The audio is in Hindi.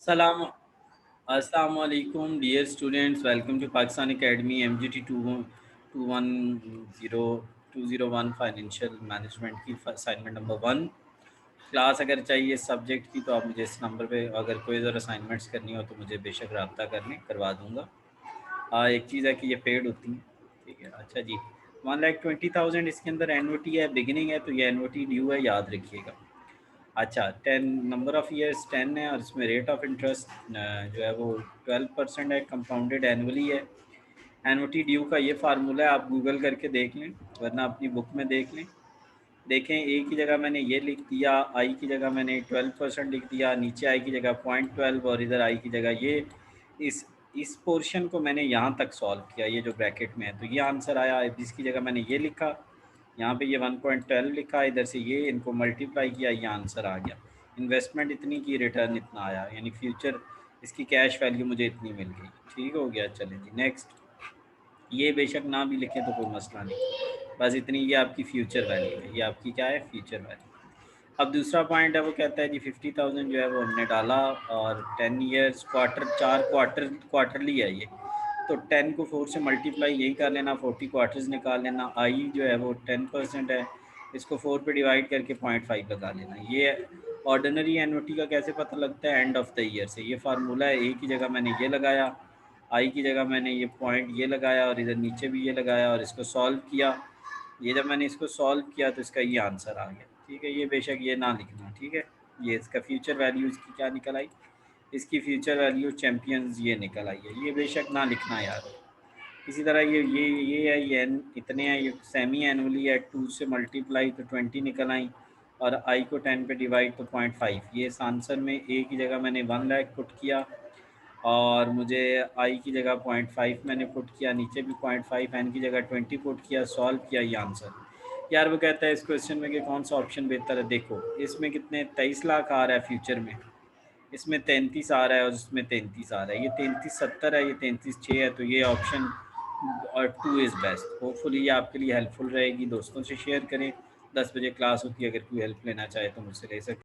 सलाम अस्सलाम वालेकुम dear students, welcome to Pakistan academy M G T 210 financial management की असाइनमेंट नंबर 1 क्लास अगर चाहिए इस सब्जेक्ट की तो आप मुझे इस नंबर पे अगर कोई ज़रा असाइनमेंट्स करनी हो तो मुझे बेशक रब्ता कर लें, करवा दूँगा। एक चीज़ है कि ये पेड होती हैं, ठीक है। अच्छा जी, 1,20,000 इसके अंदर एनओटी है, बिगिनिंग है, तो ये एनओटी ड्यू है, याद रखिएगा। अच्छा 10 नंबर ऑफ़ ईयर्स 10 है और इसमें रेट ऑफ़ इंटरेस्ट जो है वो 12% है, कंपाउंडेड एनुअली है। एनओटी ड्यू का ये फार्मूला है, आप गूगल करके देख लें, वरना अपनी बुक में देख लें। देखें, ए की जगह मैंने ये लिख दिया, आई की जगह मैंने 12% लिख दिया, नीचे आई की जगह 0.12 और इधर आई की जगह ये इस इस पोर्शन को मैंने यहाँ तक सॉल्व किया, ये जो ब्रैकेट में है, तो ये आंसर आया। जिसकी जगह मैंने ये लिखा, यहाँ पे ये 1.12 लिखा, इधर से ये इनको मल्टीप्लाई किया, ये आंसर आ गया। इन्वेस्टमेंट इतनी की, रिटर्न इतना आया, यानी फ्यूचर इसकी कैश वैल्यू मुझे इतनी मिल गई। ठीक हो गया, चलें जी नेक्स्ट। ये बेशक ना भी लिखें तो कोई मसला नहीं, बस इतनी ये आपकी फ्यूचर वैल्यू है, ये आपकी क्या है, फ्यूचर वैल्यू। अब दूसरा पॉइंट है, वो कहता है जी 50,000 जो है वो हमने डाला और 10 ईयर्स क्वार्टर, 4 क्वार्टरली है ये, तो 10 को 4 से मल्टीप्लाई यही कर लेना, 40 क्वार्टर्स निकाल लेना। आई जो है वो 10% है, इसको 4 पे डिवाइड करके 0.5 लगा लेना। ये ऑर्डिनरी एनओटी का कैसे पता लगता है, एंड ऑफ द ईयर से। ये फार्मूला है, ए की जगह मैंने ये लगाया, आई की जगह मैंने ये पॉइंट ये लगाया और इधर नीचे भी ये लगाया और इसको सॉल्व किया। ये जब मैंने इसको सॉल्व किया तो इसका ये आंसर आ गया। ठीक है, ये बेशक ये ना लिखना, ठीक है। ये इसका फ्यूचर वैल्यू इसकी क्या निकल आई, इसकी फ्यूचर वैल्यू चैम्पियंस ये निकल आई है, ये बेशक ना लिखना यार। इसी तरह ये है, ये इतने हैं, ये सेमी एनुअली है, 2 से मल्टीप्लाई तो 20 निकल आई और आई को 10 पे डिवाइड तो 0.5। ये इस आंसर में ए की जगह मैंने 1 लाख पुट किया और मुझे आई की जगह 0.5 मैंने पुट किया, नीचे भी 0.5, एन की जगह 20 पुट किया, सॉल्व किया, ये आंसर। यार वो कहता है इस क्वेश्चन में कि कौन सा ऑप्शन बेहतर है। देखो, इसमें कितने 23 लाख आ रहा है फ्यूचर में, इसमें 33 आ रहा है और इसमें 33 आ रहा है। ये 3370 है, ये 33,6 है, तो ये ऑप्शन और 2 इज़ बेस्ट। होपफुली ये आपके लिए हेल्पफुल रहेगी। दोस्तों से शेयर करें। 10 बजे क्लास होती है, अगर कोई हेल्प लेना चाहे तो मुझसे ले सकते।